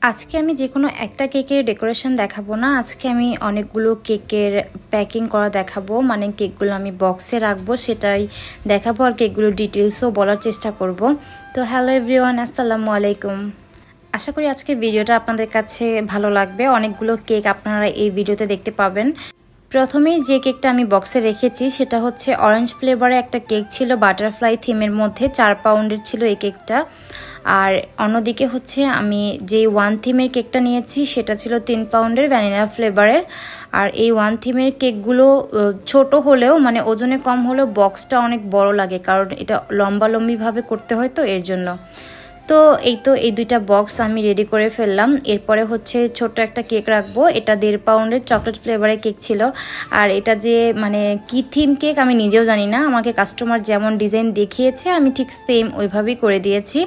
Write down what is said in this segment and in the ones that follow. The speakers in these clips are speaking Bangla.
আজকে আমি যে কোনো একটা কেকের ডেকোরেশন দেখাবো না। আজকে আমি অনেকগুলো কেকের প্যাকিং করা দেখাবো, মানে কেকগুলো আমি বক্সে রাখবো সেটাই দেখাবো, আর কেকগুলো ডিটেলসও বলার চেষ্টা করব। তো হ্যালো এভরিওয়ান, আসসালামু আলাইকুম। আশা করি আজকের ভিডিওটা আপনাদের কাছে ভালো লাগবে। অনেকগুলো কেক আপনারা এই ভিডিওতে দেখতে পাবেন। প্রথমেই যে কেকটা আমি বক্সে রেখেছি সেটা হচ্ছে অরেঞ্জ ফ্লেভারে একটা কেক ছিল, বাটারফ্লাই থিমের মধ্যে 4 পাউন্ডের ছিল এই কেকটা। আর অন্যদিকে হচ্ছে আমি যে 1 থিমের কেকটা নিয়েছি সেটা ছিল 3 পাউন্ডের ভ্যানিলা ফ্লেভারের। আর এই 1 থিমের কেকগুলো ছোট হলেও মানে ওজনে কম হলেও বক্সটা অনেক বড় লাগে, কারণ এটা লম্বালম্বিভাবে করতে হয়, তো এর জন্য। তো এই দুইটা বক্স আমি রেডি করে ফেললাম। এরপরে হচ্ছে ছোট একটা কেক রাখবো। এটা 1.5 পাউন্ডের চকলেট ফ্লেভারের কেক ছিল। আর এটা যে মানে কি থিম কেক আমি নিজেও জানি না, আমাকে কাস্টমার যেমন ডিজাইন দেখিয়েছে আমি ঠিক সেম ওইভাবেই করে দিয়েছি।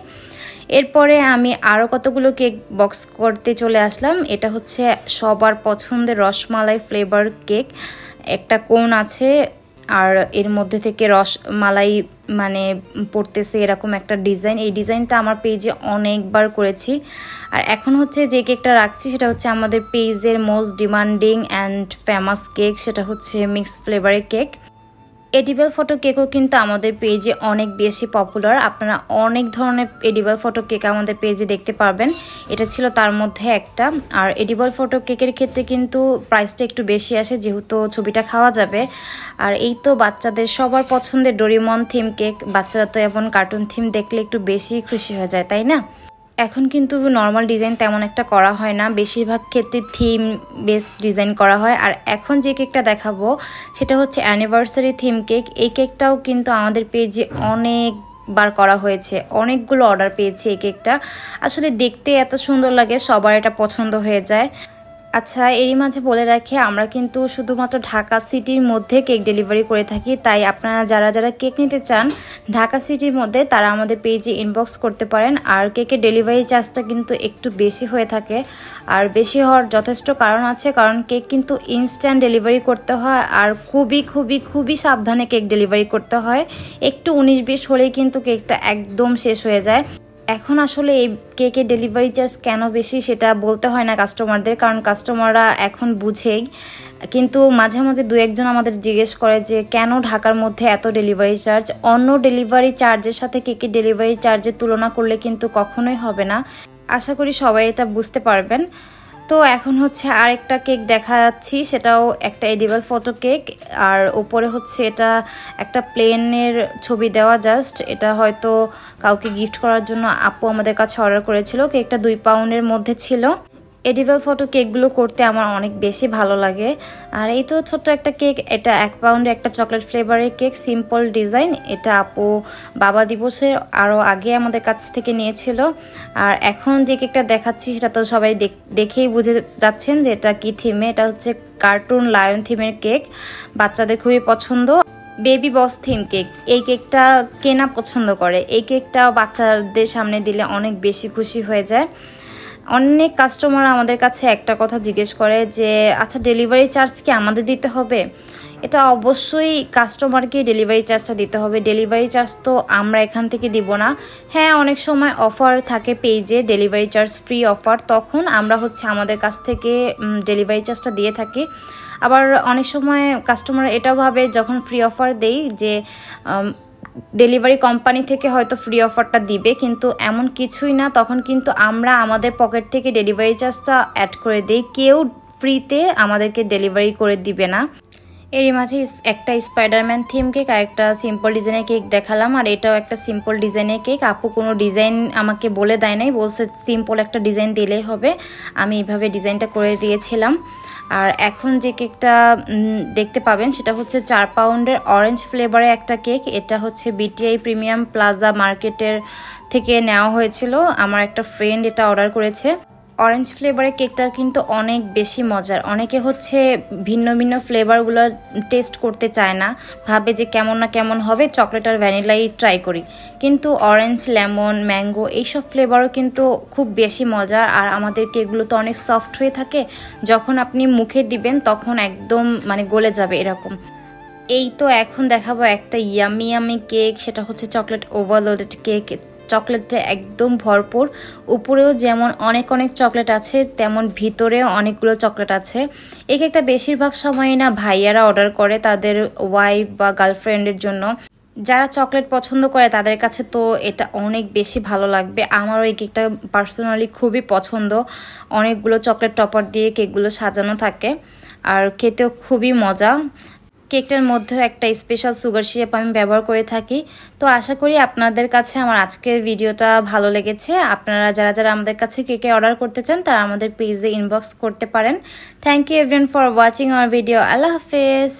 এরপরে আমি আরও কতগুলো কেক বক্স করতে চলে আসলাম। এটা হচ্ছে সবার পছন্দের রসমালাই ফ্লেভার কেক। একটা কোন আছে আর এর মধ্যে থেকে রসমালাই মানে পড়তেছে এরকম একটা ডিজাইন। এই ডিজাইনটা আমার পেজে অনেকবার করেছি। আর এখন হচ্ছে যে কেকটা রাখছি সেটা হচ্ছে আমাদের পেজের most demanding and famous cake, সেটা হচ্ছে মিক্সড ফ্লেভারের কেক। এডিবল ফটো কেকও কিন্তু আমাদের পেজে অনেক বেশি পপুলার। আপনারা অনেক ধরনের এডিবল ফটো কেক আমাদের পেজে দেখতে পারবেন, এটা ছিল তার মধ্যে একটা। আর এডিবল ফটো কেকের ক্ষেত্রে কিন্তু প্রাইসটা একটু বেশি আসে, যেহেতু ছবিটা খাওয়া যাবে। আর এই তো বাচ্চাদের সবার পছন্দের ডোরেমন থিম কেক, বাচ্চারা তো এখন কার্টুন থিম দেখলে একটু বেশি খুশি হয়ে যায়, তাই না? এখন কিন্তু নর্মাল ডিজাইন তেমন একটা করা হয় না, বেশিরভাগ ক্ষেত্রে থিম বেস ডিজাইন করা হয়। আর এখন যে কেকটা দেখাবো সেটা হচ্ছে অ্যানিভার্সারি থিম কেক। এই কেকটাও কিন্তু আমাদের পেজে অনেকবার করা হয়েছে, অনেকগুলো অর্ডার পেয়েছি। এই কেকটা আসলে দেখতে এত সুন্দর লাগে, সবার এটা পছন্দ হয়ে যায়। আচ্ছা, এরই মাঝে বলে রাখি আমরা কিন্তু শুধুমাত্র ঢাকা সিটির মধ্যে কেক ডেলিভারি করে থাকি। তাই আপনারা যারা যারা কেক নিতে চান ঢাকা সিটির মধ্যে তারা আমাদের পেজে ইনবক্স করতে পারেন। আর কেকের ডেলিভারি চার্জটা কিন্তু একটু বেশি হয়ে থাকে, আর বেশি হওয়ার যথেষ্ট কারণ আছে, কারণ কেক কিন্তু ইনস্ট্যান্ট ডেলিভারি করতে হয়। আর খুবই খুবই খুবই সাবধানে কেক ডেলিভারি করতে হয়। একটু 19-20 হলেই কিন্তু কেকটা একদম শেষ হয়ে যায়। এখন আসলে এই কেকের ডেলিভারি চার্জ কেন বেশি সেটা বলতে হয় না কাস্টমারদের, কারণ কাস্টমাররা এখন বুঝেই। কিন্তু মাঝে মাঝে 2-1 জন আমাদের জিজ্ঞেস করে যে কেন ঢাকার মধ্যে এত ডেলিভারি চার্জ। অন্য ডেলিভারি চার্জের সাথে কেকের ডেলিভারি চার্জের তুলনা করলে কিন্তু কখনোই হবে না। আশা করি সবাই এটা বুঝতে পারবেন। তো এখন হচ্ছে আরেকটা কেক দেখা যাচ্ছি, সেটাও একটা এডিবল ফটো কেক। আর উপরে হচ্ছে এটা একটা প্লেনের ছবি দেওয়া, জাস্ট এটা হয়তো কাউকে গিফট করার জন্য আপু আমাদের কাছে অর্ডার করেছিল। কেকটা 2 পাউন্ডের মধ্যে ছিল। এডিবল ফটো কেকগুলো করতে আমার অনেক বেশি ভালো লাগে। আর এই তো ছোট্ট একটা কেক, এটা 1 পাউন্ডের একটা চকলেট ফ্লেভারের কেক, সিম্পল ডিজাইন। এটা আপু বাবা দিবসের আরও আগে আমাদের কাছ থেকে নিয়েছিল। আর এখন যে কেকটা দেখাচ্ছি সেটা তো সবাই দেখেই বুঝে যাচ্ছেন যে এটা কি থিমে। এটা হচ্ছে কার্টুন লায়ন থিমের কেক, বাচ্চাদের খুবই পছন্দ। বেবি বস থিম কেক, এই কেকটা কেনা পছন্দ করে। এই কেকটা বাচ্চাদের সামনে দিলে অনেক বেশি খুশি হয়ে যায়। অনেক কাস্টমার আমাদের কাছে একটা কথা জিজ্ঞেস করে যে আচ্ছা ডেলিভারি চার্জ কি আমাদের দিতে হবে? এটা অবশ্যই কাস্টমারকে ডেলিভারি চার্জটা দিতে হবে। ডেলিভারি চার্জ তো আমরা এখান থেকে দিব না। হ্যাঁ, অনেক সময় অফার থাকে পেজে, ডেলিভারি চার্জ ফ্রি অফার, তখন আমরা হচ্ছে আমাদের কাছ থেকে ডেলিভারি চার্জটা দিয়ে থাকি। আবার অনেক সময় কাস্টমার এটাও ভাবে যখন ফ্রি অফার দেই যে ডেলিভারি কোম্পানি থেকে হয়তো ফ্রি অফারটা দিবে, কিন্তু এমন কিছুই না। তখন কিন্তু আমরা আমাদের পকেট থেকে ডেলিভারি চার্জটা অ্যাড করে দিই, কেউ ফ্রিতে আমাদেরকে ডেলিভারি করে দিবে না। এরই মাঝে একটা স্পাইডারম্যান থিম কেক আর একটা সিম্পল ডিজাইনের কেক দেখালাম। আর এটাও একটা সিম্পল ডিজাইনের কেক। আপু কোনো ডিজাইন আমাকে বলে দেয় নাই, বলছে সিম্পল একটা ডিজাইন দিলেই হবে। আমি এইভাবে ডিজাইনটা করে দিয়েছিলাম। আর এখন যে কেকটা দেখতে পাবেন সেটা হচ্ছে 4 পাউন্ডের অরেঞ্জ ফ্লেভারের একটা কেক। এটা হচ্ছে বিটিআই প্রিমিয়াম প্লাজা মার্কেটের থেকে নেওয়া হয়েছিল। আমার একটা ফ্রেন্ড এটা অর্ডার করেছে। অরেঞ্জ ফ্লেভারের কেকটা কিন্তু অনেক বেশি মজার। অনেকে হচ্ছে ভিন্ন ভিন্ন ফ্লেভারগুলো টেস্ট করতে চায় না, ভাবে যে কেমন না কেমন হবে, চকলেট আর ভ্যানিলাই ট্রাই করি। কিন্তু অরেঞ্জ, লেমন, ম্যাঙ্গো এইসব ফ্লেভারও কিন্তু খুব বেশি মজার। আর আমাদের কেকগুলো তো অনেক সফট হয়ে থাকে, যখন আপনি মুখে দিবেন তখন একদম মানে গলে যাবে এরকম। এই তো এখন দেখাবো একটা ইয়ামি ইয়ামি কেক, সেটা হচ্ছে চকলেট ওভারলোডেড কেক। চকলেটে একদম ভরপুর। উপরেও যেমন অনেক অনেক চকলেট আছে, তেমন ভিতরেও অনেকগুলো চকলেট আছে। এই কেকটা বেশিরভাগ সময় না ভাইয়ারা অর্ডার করে তাদের ওয়াইফ বা গার্লফ্রেন্ডের জন্য। যারা চকলেট পছন্দ করে তাদের কাছে তো এটা অনেক বেশি ভালো লাগবে। আমারও এই কেকটা পার্সোনালি খুবই পছন্দ। অনেকগুলো চকলেট টপার দিয়ে কেকগুলো সাজানো থাকে, আর খেতেও খুবই মজা। কেকটার মধ্যেও একটা স্পেশাল সুগার সিরাপ আমি ব্যবহার করে থাকি। তো আশা করি আপনাদের কাছে আমার আজকের ভিডিওটা ভালো লেগেছে। আপনারা যারা যারা আমাদের কাছে কেকের অর্ডার করতে চান তারা আমাদের পেজে ইনবক্স করতে পারেন। Thank you everyone for watching our video. আল্লাহ হাফেজ।